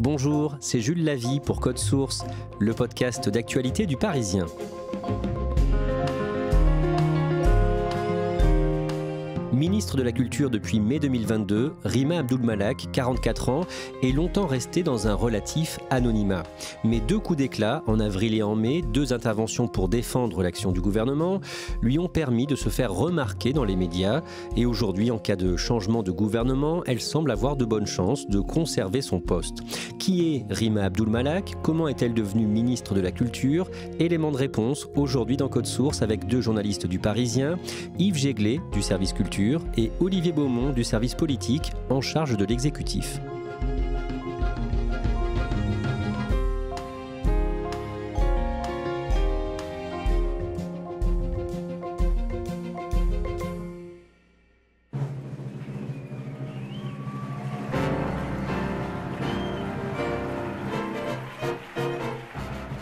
Bonjour, c'est Jules Lavie pour Code Source, le podcast d'actualité du Parisien. Ministre de la Culture depuis mai 2022, Rima Abdul-Malak, 44 ans, est longtemps restée dans un relatif anonymat. Mais deux coups d'éclat, en avril et en mai, deux interventions pour défendre l'action du gouvernement, lui ont permis de se faire remarquer dans les médias. Et aujourd'hui, en cas de changement de gouvernement, elle semble avoir de bonnes chances de conserver son poste. Qui est Rima Abdul-Malak? Comment est-elle devenue ministre de la Culture? Élément de réponse aujourd'hui dans Code Source avec deux journalistes du Parisien, Yves Jéglé du service Culture et Olivier Beaumont du service politique en charge de l'exécutif.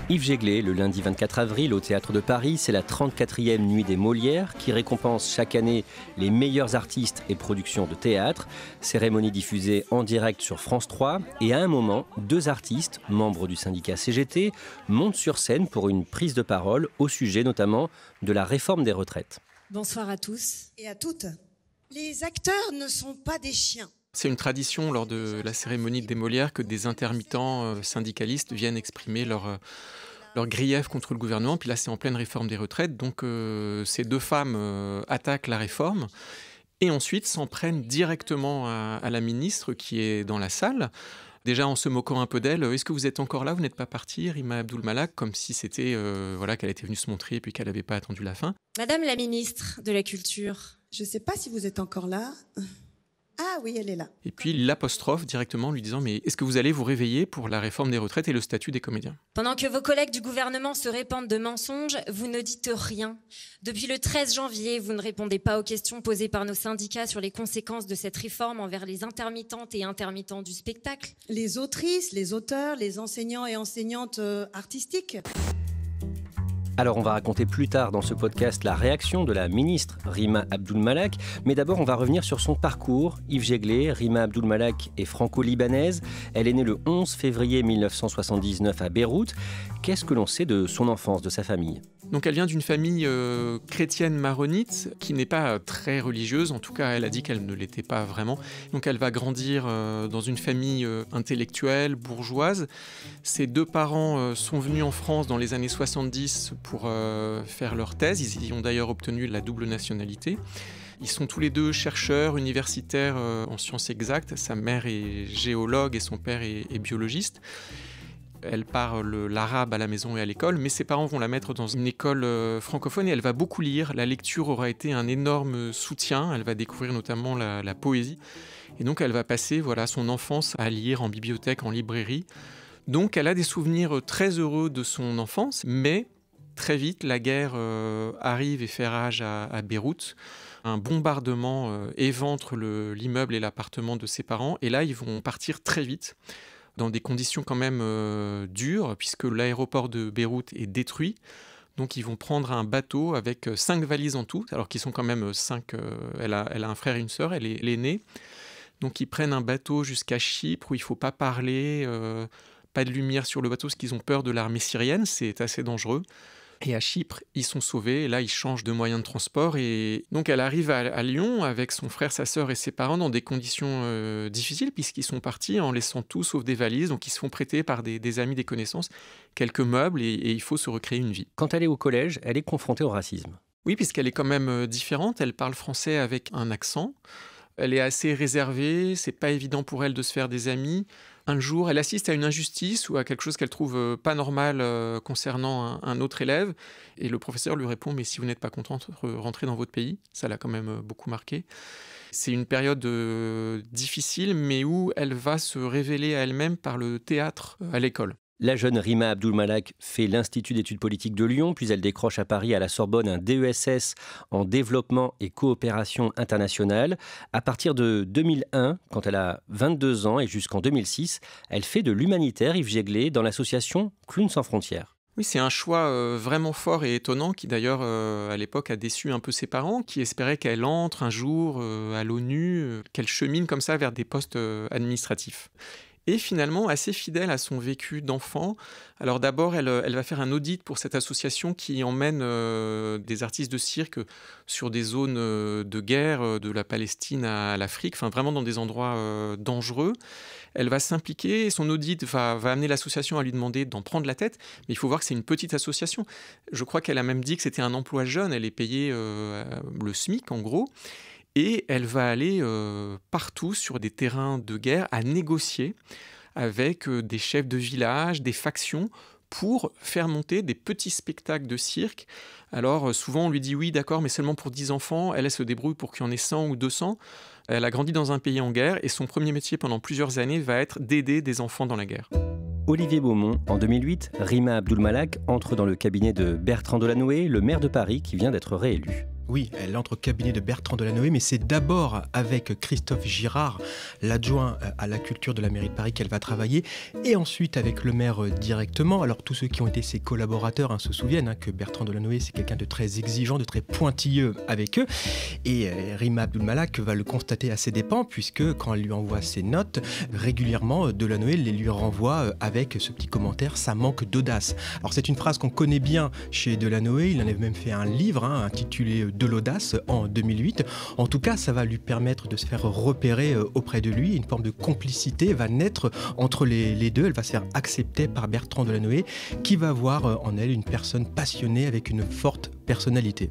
Yves Jéglé, le lundi 24 avril au Théâtre de Paris, c'est la 34e Nuit des Molières qui récompense chaque année les meilleurs artistes et productions de théâtre. Cérémonie diffusée en direct sur France 3 et à un moment, deux artistes, membres du syndicat CGT, montent sur scène pour une prise de parole au sujet notamment de la réforme des retraites. Bonsoir à tous. Et à toutes. Les acteurs ne sont pas des chiens. C'est une tradition lors de la cérémonie des Molières que des intermittents syndicalistes viennent exprimer leur grief contre le gouvernement. Puis là, c'est en pleine réforme des retraites. Donc, ces deux femmes attaquent la réforme et ensuite s'en prennent directement à la ministre qui est dans la salle. Déjà en se moquant un peu d'elle, est-ce que vous êtes encore là? Vous n'êtes pas partie, Rima Abdul-Malak, comme si c'était qu'elle était venue se montrer et puis qu'elle n'avait pas attendu la fin. Madame la ministre de la Culture. Je ne sais pas si vous êtes encore là. Ah oui, elle est là. Et puis l'apostrophe directement lui disant « Mais est-ce que vous allez vous réveiller pour la réforme des retraites et le statut des comédiens ?» Pendant que vos collègues du gouvernement se répandent de mensonges, vous ne dites rien. Depuis le 13 janvier, vous ne répondez pas aux questions posées par nos syndicats sur les conséquences de cette réforme envers les intermittentes et intermittents du spectacle. Les autrices, les auteurs, les enseignants et enseignantes artistiques. Alors on va raconter plus tard dans ce podcast la réaction de la ministre Rima Abdul-Malak, mais d'abord on va revenir sur son parcours. Yves Jéglé, Rima Abdul-Malak est franco-libanaise, elle est née le 11 février 1979 à Beyrouth. Qu'est-ce que l'on sait de son enfance, de sa famille ? Donc elle vient d'une famille chrétienne maronite qui n'est pas très religieuse, en tout cas elle a dit qu'elle ne l'était pas vraiment. Donc elle va grandir dans une famille intellectuelle, bourgeoise. Ses deux parents sont venus en France dans les années 70 pour faire leur thèse. Ils y ont d'ailleurs obtenu la double nationalité. Ils sont tous les deux chercheurs universitaires en sciences exactes. Sa mère est géologue et son père est biologiste. Elle parle l'arabe à la maison et à l'école, mais ses parents vont la mettre dans une école francophone et elle va beaucoup lire. La lecture aura été un énorme soutien. Elle va découvrir notamment la poésie. Et donc elle va passer son enfance à lire en bibliothèque, en librairie. Donc elle a des souvenirs très heureux de son enfance, mais très vite la guerre arrive et fait rage à Beyrouth. Un bombardement éventre l'immeuble et l'appartement de ses parents. Et là, ils vont partir très vite, dans des conditions quand même dures, puisque l'aéroport de Beyrouth est détruit. Donc ils vont prendre un bateau avec 5 valises en tout, alors qu'ils sont quand même 5. Elle a un frère et une sœur, elle est l'aînée. Donc ils prennent un bateau jusqu'à Chypre, où il ne faut pas parler, pas de lumière sur le bateau, parce qu'ils ont peur de l'armée syrienne, c'est assez dangereux. Et à Chypre, ils sont sauvés, et là, ils changent de moyen de transport. Et donc, elle arrive à Lyon avec son frère, sa sœur et ses parents dans des conditions difficiles, puisqu'ils sont partis en laissant tout sauf des valises. Donc, ils se font prêter par des amis, des connaissances, quelques meubles, et il faut se recréer une vie. Quand elle est au collège, elle est confrontée au racisme. Oui, puisqu'elle est quand même différente. Elle parle français avec un accent. Elle est assez réservée, c'est pas évident pour elle de se faire des amis. Un jour, elle assiste à une injustice ou à quelque chose qu'elle trouve pas normal concernant un autre élève. Et le professeur lui répond « Mais si vous n'êtes pas contente, rentrez dans votre pays ». Ça l'a quand même beaucoup marqué. C'est une période difficile, mais où elle va se révéler à elle-même par le théâtre à l'école. La jeune Rima Abdul-Malak fait l'Institut d'études politiques de Lyon, puis elle décroche à Paris à la Sorbonne un DESS en développement et coopération internationale. À partir de 2001, quand elle a 22 ans et jusqu'en 2006, elle fait de l'humanitaire, Yves Jéglé, dans l'association Clowns sans frontières. Oui, c'est un choix vraiment fort et étonnant qui d'ailleurs à l'époque a déçu un peu ses parents qui espéraient qu'elle entre un jour à l'ONU, qu'elle chemine comme ça vers des postes administratifs. et finalement assez fidèle à son vécu d'enfant. Alors d'abord, elle va faire un audit pour cette association qui emmène des artistes de cirque sur des zones de guerre, de la Palestine à l'Afrique, enfin vraiment dans des endroits dangereux. Elle va s'impliquer, son audit va amener l'association à lui demander d'en prendre la tête, mais il faut voir que c'est une petite association. Je crois qu'elle a même dit que c'était un emploi jeune, elle est payée le SMIC en gros, et elle va aller partout sur des terrains de guerre à négocier avec des chefs de village, des factions, pour faire monter des petits spectacles de cirque. Alors souvent on lui dit oui d'accord, mais seulement pour 10 enfants, elle se débrouille pour qu'il y en ait 100 ou 200. Elle a grandi dans un pays en guerre et son premier métier pendant plusieurs années va être d'aider des enfants dans la guerre. Olivier Beaumont, en 2008, Rima Abdul-Malak entre dans le cabinet de Bertrand Delanoë, le maire de Paris qui vient d'être réélu. Oui, elle entre au cabinet de Bertrand Delanoë, mais c'est d'abord avec Christophe Girard, l'adjoint à la culture de la mairie de Paris, qu'elle va travailler, et ensuite avec le maire directement. Alors tous ceux qui ont été ses collaborateurs se souviennent que Bertrand Delanoë, c'est quelqu'un de très exigeant, de très pointilleux avec eux, et Rima Abdul-Malak va le constater à ses dépens, puisque quand elle lui envoie ses notes, régulièrement Delanoë les lui renvoie avec ce petit commentaire « ça manque d'audace ». Alors c'est une phrase qu'on connaît bien chez Delanoë, il en avait même fait un livre intitulé de l'audace en 2008. En tout cas, ça va lui permettre de se faire repérer auprès de lui. Une forme de complicité va naître entre les deux. Elle va se faire accepter par Bertrand Delanoë, qui va voir en elle une personne passionnée avec une forte personnalité.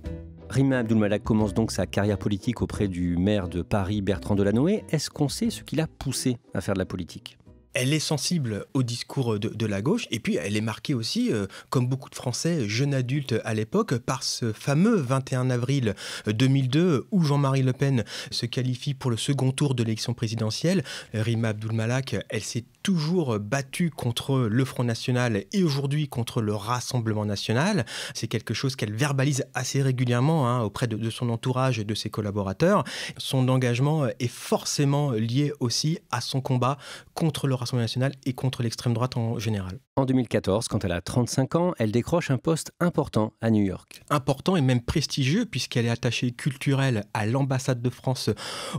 Rima Abdul-Malak commence donc sa carrière politique auprès du maire de Paris, Bertrand Delanoë. Est-ce qu'on sait ce qui l'a poussé à faire de la politique ? Elle est sensible au discours de la gauche et puis elle est marquée aussi, comme beaucoup de Français, jeunes adultes à l'époque, par ce fameux 21 avril 2002 où Jean-Marie Le Pen se qualifie pour le second tour de l'élection présidentielle. Rima Abdul-Malak, elle s'est toujours battue contre le Front National et aujourd'hui contre le Rassemblement National. C'est quelque chose qu'elle verbalise assez régulièrement auprès de son entourage et de ses collaborateurs. Son engagement est forcément lié aussi à son combat contre le Rassemblement National et contre l'extrême droite en général. En 2014, quand elle a 35 ans, elle décroche un poste important à New York. Important et même prestigieux puisqu'elle est attachée culturelle à l'ambassade de France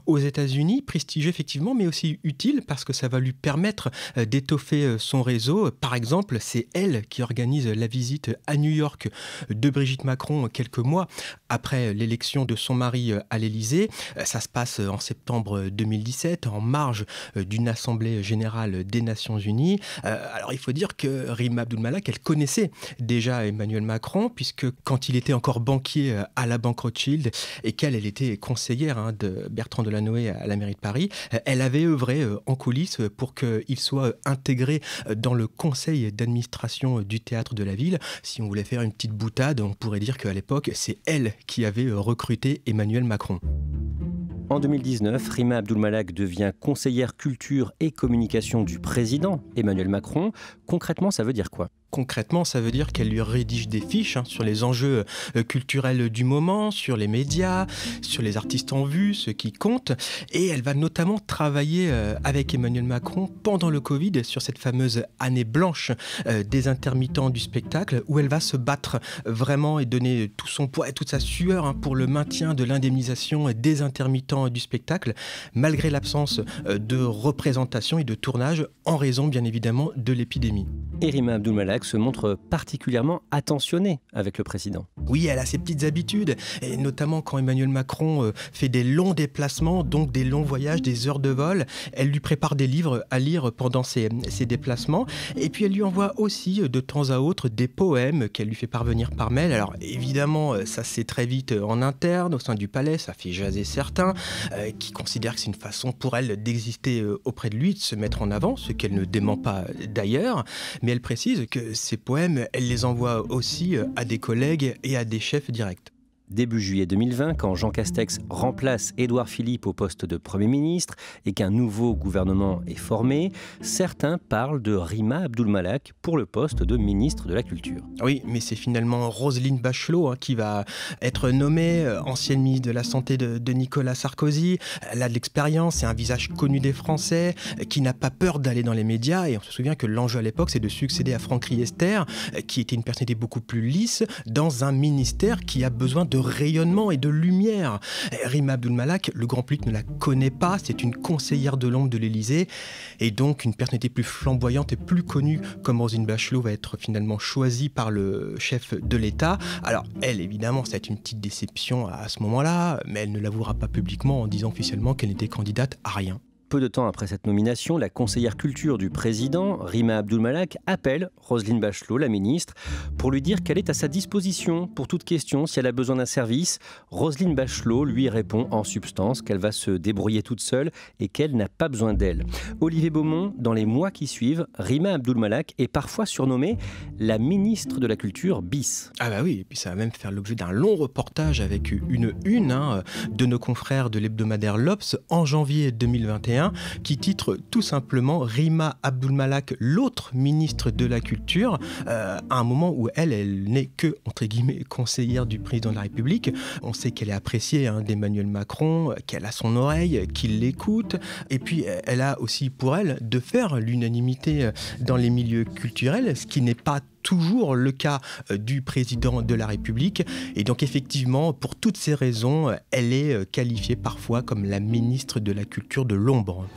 aux États-Unis. Prestigieux effectivement, mais aussi utile parce que ça va lui permettre d'étoffer son réseau. Par exemple, c'est elle qui organise la visite à New York de Brigitte Macron quelques mois après l'élection de son mari à l'Élysée. Ça se passe en septembre 2017, en marge d'une assemblée générale des Nations Unies. Alors il faut dire que Rima Abdul-Malak, elle connaissait déjà Emmanuel Macron, puisque quand il était encore banquier à la Banque Rothschild et qu'elle était conseillère de Bertrand Delanoë à la mairie de Paris, elle avait œuvré en coulisses pour qu'il soit intégré dans le conseil d'administration du théâtre de la ville. Si on voulait faire une petite boutade, on pourrait dire qu'à l'époque, c'est elle qui avait recruté Emmanuel Macron. En 2019, Rima Abdul-Malak devient conseillère culture et communication du président Emmanuel Macron. Concrètement, ça veut dire quoi ? Concrètement, ça veut dire qu'elle lui rédige des fiches sur les enjeux culturels du moment, sur les médias, sur les artistes en vue, ceux qui comptent. Et elle va notamment travailler avec Emmanuel Macron pendant le Covid sur cette fameuse année blanche des intermittents du spectacle où elle va se battre vraiment et donner tout son poids et toute sa sueur pour le maintien de l'indemnisation des intermittents du spectacle, malgré l'absence de représentation et de tournage en raison bien évidemment de l'épidémie. Et Rima Abdul-Malak se montre particulièrement attentionnée avec le président. Oui, elle a ses petites habitudes, et notamment quand Emmanuel Macron fait des longs déplacements, donc des longs voyages, des heures de vol. Elle lui prépare des livres à lire pendant ses déplacements, et puis elle lui envoie aussi de temps à autre des poèmes qu'elle lui fait parvenir par mail. Alors évidemment, ça c'est très vite en interne, au sein du palais, ça fait jaser certains, qui considèrent que c'est une façon pour elle d'exister auprès de lui, de se mettre en avant, ce qu'elle ne dément pas d'ailleurs, mais elle précise que ces poèmes, elle les envoie aussi à des collègues et à des chefs directs. Début juillet 2020, quand Jean Castex remplace Édouard Philippe au poste de Premier ministre et qu'un nouveau gouvernement est formé, certains parlent de Rima Abdul-Malak pour le poste de ministre de la Culture. Oui, mais c'est finalement Roselyne Bachelot qui va être nommée ancienne ministre de la Santé de Nicolas Sarkozy. Elle a de l'expérience, c'est un visage connu des Français, qui n'a pas peur d'aller dans les médias. Et on se souvient que l'enjeu à l'époque, c'est de succéder à Franck Riester, qui était une personnalité beaucoup plus lisse, dans un ministère qui a besoin de rayonnement et de lumière. Rima Abdul-Malak, le grand public ne la connaît pas, c'est une conseillère de l'ombre de l'Élysée, et donc une personnalité plus flamboyante et plus connue comme Roselyne Bachelot va être finalement choisie par le chef de l'État. Alors elle, évidemment, ça va être une petite déception à ce moment-là, mais elle ne l'avouera pas publiquement en disant officiellement qu'elle n'était candidate à rien. Peu de temps après cette nomination, la conseillère culture du président, Rima Abdul-Malak, appelle Roselyne Bachelot, la ministre, pour lui dire qu'elle est à sa disposition pour toute question si elle a besoin d'un service. Roselyne Bachelot lui répond en substance qu'elle va se débrouiller toute seule et qu'elle n'a pas besoin d'elle. Olivier Beaumont, dans les mois qui suivent, Rima Abdul-Malak est parfois surnommée la ministre de la culture bis. Ah bah oui, et puis ça va même faire l'objet d'un long reportage avec une de nos confrères de l'hebdomadaire L'Obs en janvier 2021 qui titre tout simplement Rima Abdul-Malak, l'autre ministre de la Culture, à un moment où elle n'est que, entre guillemets, conseillère du président de la République. On sait qu'elle est appréciée d'Emmanuel Macron, qu'elle a son oreille, qu'il l'écoute, et puis elle a aussi pour elle de faire l'unanimité dans les milieux culturels, ce qui n'est pas toujours le cas du président de la République. Et donc effectivement, pour toutes ces raisons, elle est qualifiée parfois comme la ministre de la Culture de l'ombre.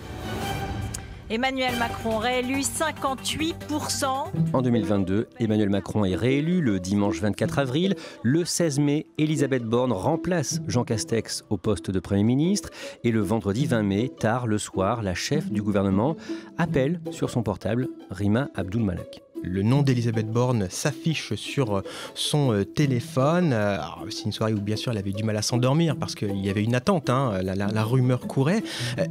Emmanuel Macron réélu 58%. En 2022, Emmanuel Macron est réélu le dimanche 24 avril. Le 16 mai, Elisabeth Borne remplace Jean Castex au poste de Premier ministre. Et le vendredi 20 mai, tard le soir, la chef du gouvernement appelle sur son portable Rima Abdul-Malak. Le nom d'Elisabeth Borne s'affiche sur son téléphone. C'est une soirée où bien sûr elle avait du mal à s'endormir parce qu'il y avait une attente, la rumeur courait.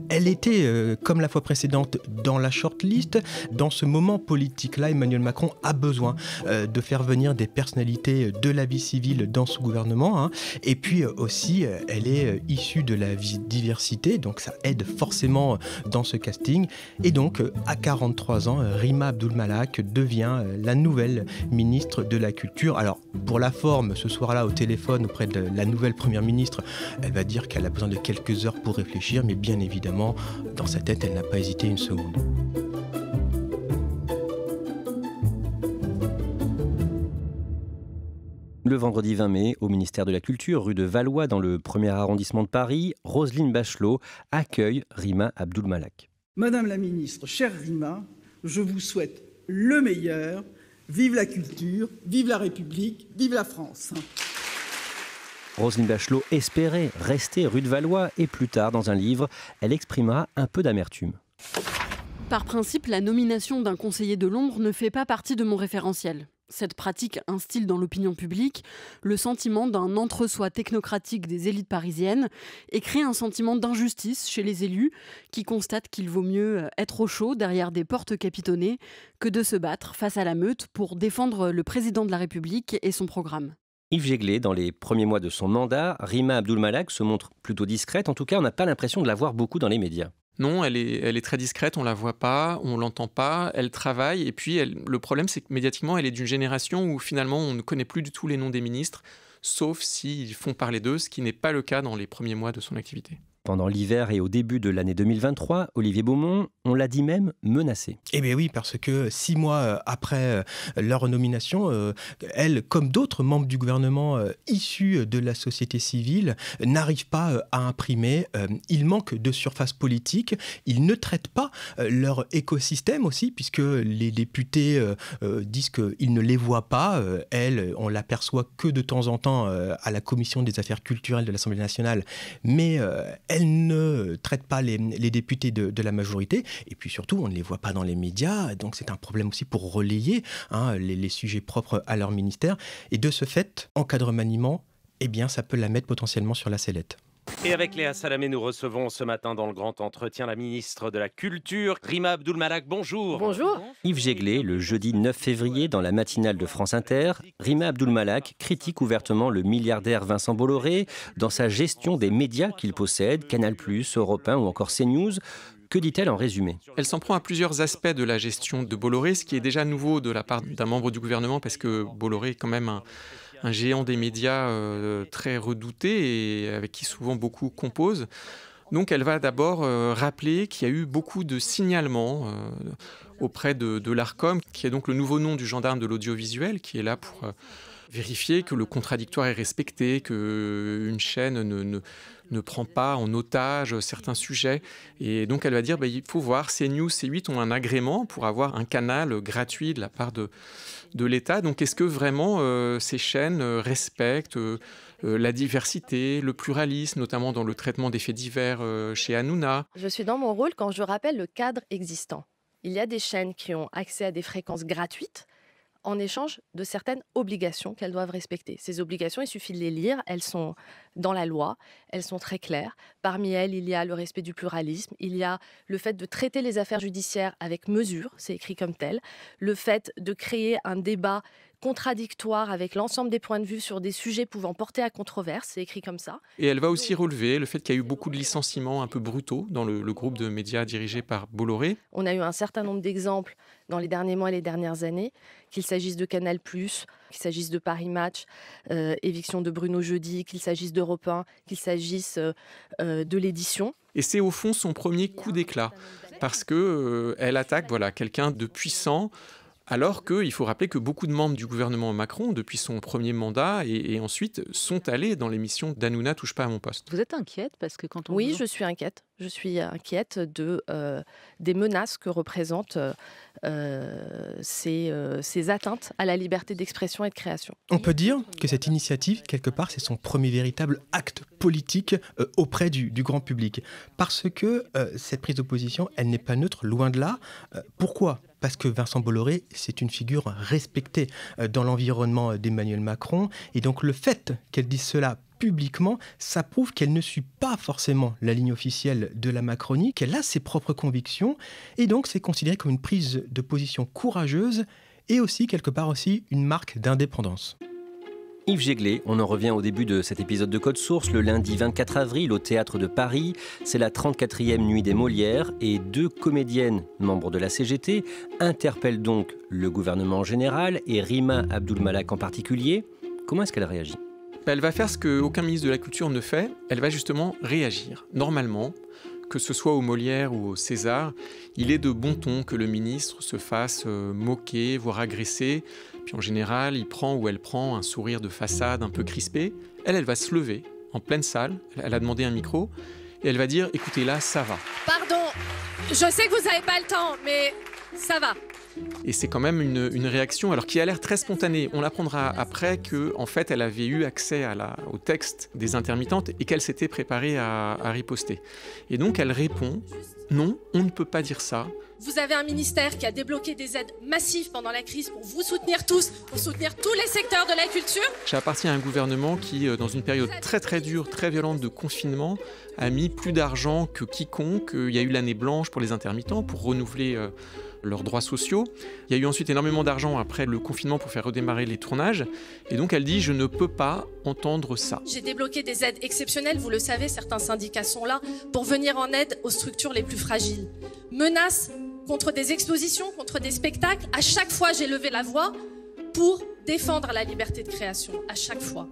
Elle était, comme la fois précédente, dans la shortlist. Dans ce moment politique-là, Emmanuel Macron a besoin de faire venir des personnalités de la vie civile dans ce gouvernement. Et puis aussi, elle est issue de la diversité, donc ça aide forcément dans ce casting. Et donc, à 43 ans, Rima Abdul-Malak devient la nouvelle ministre de la Culture. Alors, pour la forme, ce soir-là, au téléphone, auprès de la nouvelle première ministre, elle va dire qu'elle a besoin de quelques heures pour réfléchir, mais bien évidemment, dans sa tête, elle n'a pas hésité une seconde. Le vendredi 20 mai, au ministère de la Culture, rue de Valois, dans le 1er arrondissement de Paris, Roselyne Bachelot accueille Rima Abdul-Malak. Madame la ministre, chère Rima, je vous souhaite le meilleur. Vive la culture, vive la République, vive la France. Roselyne Bachelot espérait rester rue de Valois et plus tard, dans un livre, elle exprimera un peu d'amertume. Par principe, la nomination d'un conseiller de l'ombre ne fait pas partie de mon référentiel. Cette pratique instille dans l'opinion publique le sentiment d'un entre-soi technocratique des élites parisiennes et crée un sentiment d'injustice chez les élus qui constatent qu'il vaut mieux être au chaud derrière des portes capitonnées que de se battre face à la meute pour défendre le président de la République et son programme. Yves Jéglé, dans les premiers mois de son mandat, Rima Abdul-Malak se montre plutôt discrète. En tout cas, on n'a pas l'impression de la voir beaucoup dans les médias. Non, elle est très discrète, on la voit pas, on l'entend pas, elle travaille, et puis le problème c'est que médiatiquement elle est d'une génération où finalement on ne connaît plus du tout les noms des ministres, sauf s'ils font parler d'eux, ce qui n'est pas le cas dans les premiers mois de son activité. Pendant l'hiver et au début de l'année 2023, Olivier Beaumont, on l'a dit même, menacé. Eh bien oui, parce que 6 mois après leur nomination, elle, comme d'autres membres du gouvernement issus de la société civile, n'arrivent pas à imprimer. Ils manquent de surface politique. Ils ne traitent pas leur écosystème aussi, puisque les députés disent qu'ils ne les voient pas. Elle, on l'aperçoit que de temps en temps à la commission des affaires culturelles de l'Assemblée nationale, mais elle ne traite pas les députés de la majorité, et puis surtout, on ne les voit pas dans les médias, donc c'est un problème aussi pour relayer les sujets propres à leur ministère, et de ce fait, en cas de remaniement, eh bien, ça peut la mettre potentiellement sur la sellette. Et avec Léa Salamé, nous recevons ce matin dans le grand entretien la ministre de la Culture, Rima Abdul-Malak. Bonjour. Bonjour. Yves Jéglé, le jeudi 9 février, dans la matinale de France Inter, Rima Abdul-Malak critique ouvertement le milliardaire Vincent Bolloré dans sa gestion des médias qu'il possède, Canal+, Europe 1 ou encore CNews. Que dit-elle en résumé ? Elle s'en prend à plusieurs aspects de la gestion de Bolloré, ce qui est déjà nouveau de la part d'un membre du gouvernement, parce que Bolloré est quand même un géant des médias très redouté et avec qui souvent beaucoup composent. Donc elle va d'abord rappeler qu'il y a eu beaucoup de signalements auprès de l'Arcom, qui est donc le nouveau nom du gendarme de l'audiovisuel, qui est là pour vérifier que le contradictoire est respecté, qu'une chaîne ne prend pas en otage certains sujets. Et donc elle va dire, il faut voir, CNews, C8 ont un agrément pour avoir un canal gratuit de la part de l'État. Donc est-ce que vraiment ces chaînes respectent la diversité, le pluralisme, notamment dans le traitement des faits divers chez Hanouna? Je suis dans mon rôle quand je rappelle le cadre existant. Il y a des chaînes qui ont accès à des fréquences gratuites en échange de certaines obligations qu'elles doivent respecter. Ces obligations, il suffit de les lire, elles sont dans la loi, elles sont très claires. Parmi elles, il y a le respect du pluralisme, il y a le fait de traiter les affaires judiciaires avec mesure, c'est écrit comme tel, le fait de créer un débat contradictoire avec l'ensemble des points de vue sur des sujets pouvant porter à controverse, c'est écrit comme ça. Et elle va aussi relever le fait qu'il y a eu beaucoup de licenciements un peu brutaux dans le groupe de médias dirigé par Bolloré. On a eu un certain nombre d'exemples dans les derniers mois et les dernières années, qu'il s'agisse de Canal+, qu'il s'agisse de Paris Match, éviction de Bruno Jeudi, qu'il s'agisse d'Europe 1, qu'il s'agisse de l'édition. Et c'est au fond son premier coup d'éclat, parce qu'elle attaque quelqu'un de puissant, alors qu'il faut rappeler que beaucoup de membres du gouvernement Macron, depuis son premier mandat et ensuite, sont allés dans l'émission d'Hanouna touche pas à mon poste. Vous êtes inquiète parce que quand on... Oui, je suis inquiète. Je suis inquiète des menaces que représentent ces atteintes à la liberté d'expression et de création. On peut dire que cette initiative, quelque part, c'est son premier véritable acte politique auprès du grand public. Parce que cette prise d'opposition, elle n'est pas neutre, loin de là. Pourquoi ? Parce que Vincent Bolloré, c'est une figure respectée dans l'environnement d'Emmanuel Macron. Et donc le fait qu'elle dise cela publiquement, ça prouve qu'elle ne suit pas forcément la ligne officielle de la Macronie, qu'elle a ses propres convictions. Et donc c'est considéré comme une prise de position courageuse et aussi, quelque part aussi, une marque d'indépendance. Yves Jéglé, on en revient au début de cet épisode de Code Source, le lundi 24 avril au Théâtre de Paris. C'est la 34e nuit des Molières et 2 comédiennes, membres de la CGT, interpellent donc le gouvernement en général et Rima Abdul-Malak en particulier. Comment est-ce qu'elle réagit ? Elle va faire ce qu'aucun ministre de la Culture ne fait, elle va justement réagir. Normalement, que ce soit au Molière ou au César, il est de bon ton que le ministre se fasse moquer, voire agresser. Puis en général, il prend ou elle prend un sourire de façade un peu crispé. Elle va se lever en pleine salle, elle a demandé un micro, et elle va dire « Écoutez, là, ça va ». Pardon, je sais que vous n'avez pas le temps, mais ça va. Et c'est quand même une réaction, alors qui a l'air très spontanée. On apprendra après qu'en fait, elle avait eu accès au texte des intermittentes et qu'elle s'était préparée à riposter. Et donc, elle répond « Non, on ne peut pas dire ça ». Vous avez un ministère qui a débloqué des aides massives pendant la crise pour vous soutenir tous, pour soutenir tous les secteurs de la culture. J'appartiens à un gouvernement qui, dans une période très très dure, très violente de confinement, a mis plus d'argent que quiconque. Il y a eu l'année blanche pour les intermittents, pour renouveler leurs droits sociaux. Il y a eu ensuite énormément d'argent après le confinement pour faire redémarrer les tournages. Et donc elle dit « Je ne peux pas entendre ça ». J'ai débloqué des aides exceptionnelles, vous le savez, certains syndicats sont là, pour venir en aide aux structures les plus fragiles. Menaces contre des expositions, contre des spectacles. À chaque fois, j'ai levé la voix pour défendre la liberté de création. À chaque fois.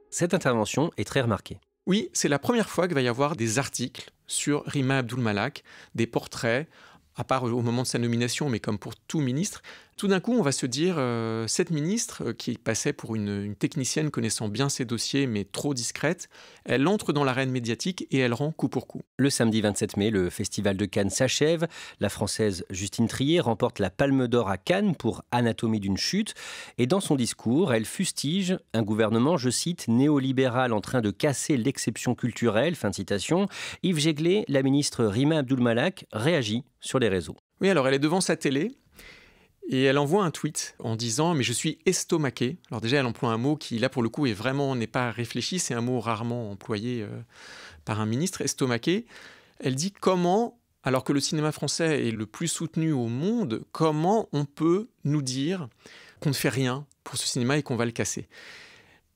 Cette intervention est très remarquée. Oui, c'est la première fois qu'il va y avoir des articles sur Rima Abdul-Malak, des portraits, à part au moment de sa nomination, mais comme pour tout ministre. Tout d'un coup, on va se dire, cette ministre, qui passait pour une technicienne connaissant bien ses dossiers, mais trop discrète, elle entre dans l'arène médiatique et elle rend coup pour coup. Le samedi 27 mai, le Festival de Cannes s'achève. La Française Justine Triet remporte la Palme d'Or à Cannes pour Anatomie d'une chute. Et dans son discours, elle fustige un gouvernement, je cite, néolibéral en train de casser l'exception culturelle. Fin de citation. Yves Jéglé, la ministre Rima Abdul-Malak, réagit sur les réseaux. Oui, alors elle est devant sa télé. Et elle envoie un tweet en disant « Mais je suis estomaquée ». Alors déjà, elle emploie un mot qui, là, pour le coup, n'est pas réfléchi. C'est un mot rarement employé par un ministre, estomaqué. Elle dit « Comment, alors que le cinéma français est le plus soutenu au monde, comment on peut nous dire qu'on ne fait rien pour ce cinéma et qu'on va le casser ?»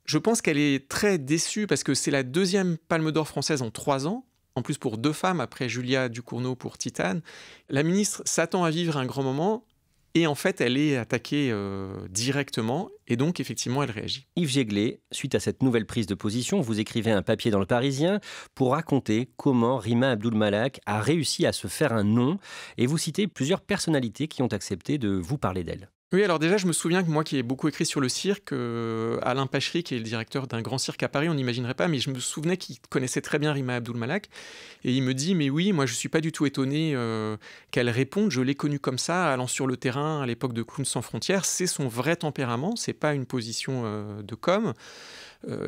Je pense qu'elle est très déçue parce que c'est la 2e Palme d'Or française en 3 ans. En plus pour 2 femmes, après Julia Ducournau pour Titane. La ministre s'attend à vivre un grand moment. Et en fait, elle est attaquée directement et donc, effectivement, elle réagit. Yves Jéglé, suite à cette nouvelle prise de position, vous écrivez un papier dans Le Parisien pour raconter comment Rima Abdul-Malak a réussi à se faire un nom et vous citez plusieurs personnalités qui ont accepté de vous parler d'elle. Oui, alors déjà, je me souviens que moi qui ai beaucoup écrit sur le cirque, Alain Pachery, qui est le directeur d'un grand cirque à Paris, on n'imaginerait pas, mais je me souvenais qu'il connaissait très bien Rima Abdul-Malak. Et il me dit, mais oui, moi je ne suis pas du tout étonné qu'elle réponde, je l'ai connue comme ça, allant sur le terrain à l'époque de Clowns sans frontières, c'est son vrai tempérament, c'est pas une position de com'.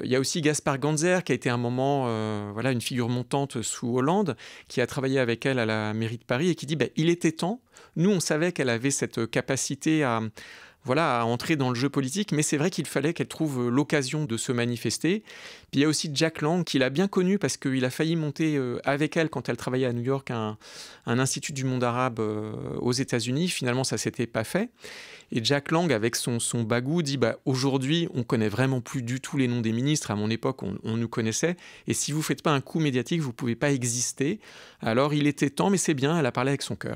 Il y a aussi Gaspard Ganzer, qui a été un moment une figure montante sous Hollande, qui a travaillé avec elle à la mairie de Paris et qui dit il était temps. Nous, on savait qu'elle avait cette capacité à entrer dans le jeu politique, mais c'est vrai qu'il fallait qu'elle trouve l'occasion de se manifester. Puis il y a aussi Jack Lang, qu'il a bien connu parce qu'il a failli monter avec elle quand elle travaillait à New York un institut du monde arabe aux États-Unis. Finalement, ça ne s'était pas fait. Et Jack Lang, avec son bagou, dit aujourd'hui, on ne connaît vraiment plus du tout les noms des ministres. À mon époque, on nous connaissait. Et si vous ne faites pas un coup médiatique, vous ne pouvez pas exister. Alors, il était temps, mais c'est bien, elle a parlé avec son cœur.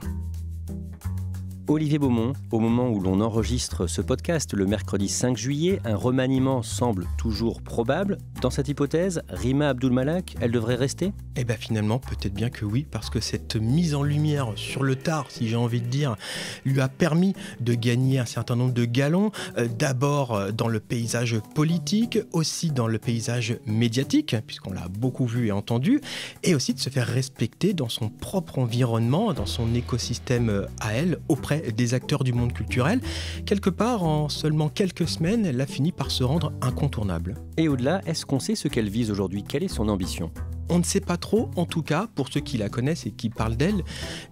Olivier Beaumont, au moment où l'on enregistre ce podcast, le mercredi 5 juillet, un remaniement semble toujours probable. Dans cette hypothèse, Rima Abdul-Malak, elle devrait rester ? Eh bien finalement, peut-être bien que oui, parce que cette mise en lumière sur le tard, si j'ai envie de dire, lui a permis de gagner un certain nombre de galons, d'abord dans le paysage politique, aussi dans le paysage médiatique, puisqu'on l'a beaucoup vu et entendu, et aussi de se faire respecter dans son propre environnement, dans son écosystème à elle, auprès des acteurs du monde culturel. Quelque part, en seulement quelques semaines, elle a fini par se rendre incontournable. Et au-delà, est-ce qu'on sait ce qu'elle vise aujourd'hui ? Quelle est son ambition ? On ne sait pas trop, en tout cas, pour ceux qui la connaissent et qui parlent d'elle,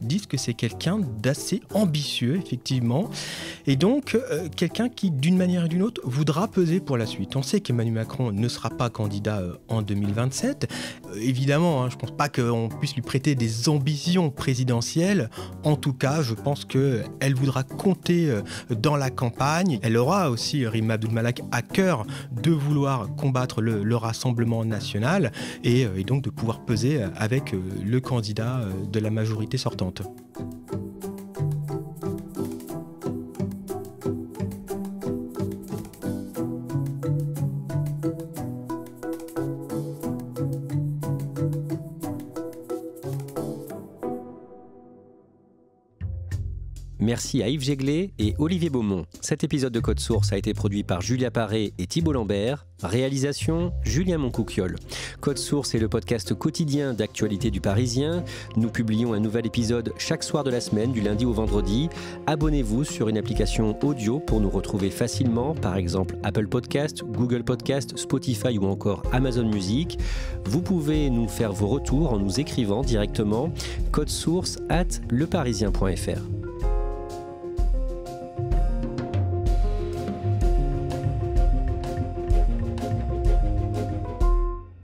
disent que c'est quelqu'un d'assez ambitieux, effectivement, et donc quelqu'un qui, d'une manière ou d'une autre, voudra peser pour la suite. On sait qu'Emmanuel Macron ne sera pas candidat en 2027. Évidemment, je ne pense pas qu'on puisse lui prêter des ambitions présidentielles. En tout cas, je pense qu'elle voudra compter dans la campagne. Elle aura aussi, Rima Abdul-Malak, à cœur de vouloir combattre le Rassemblement national et donc de pouvoir peser avec le candidat de la majorité sortante. Merci à Yves Jéglé et Olivier Beaumont. Cet épisode de Code Source a été produit par Julia Paré et Thibault Lambert. Réalisation, Julien Moncouquiol. Code Source est le podcast quotidien d'actualité du Parisien. Nous publions un nouvel épisode chaque soir de la semaine, du lundi au vendredi. Abonnez-vous sur une application audio pour nous retrouver facilement, par exemple Apple Podcast, Google Podcast, Spotify ou encore Amazon Music. Vous pouvez nous faire vos retours en nous écrivant directement codesource@leparisien.fr.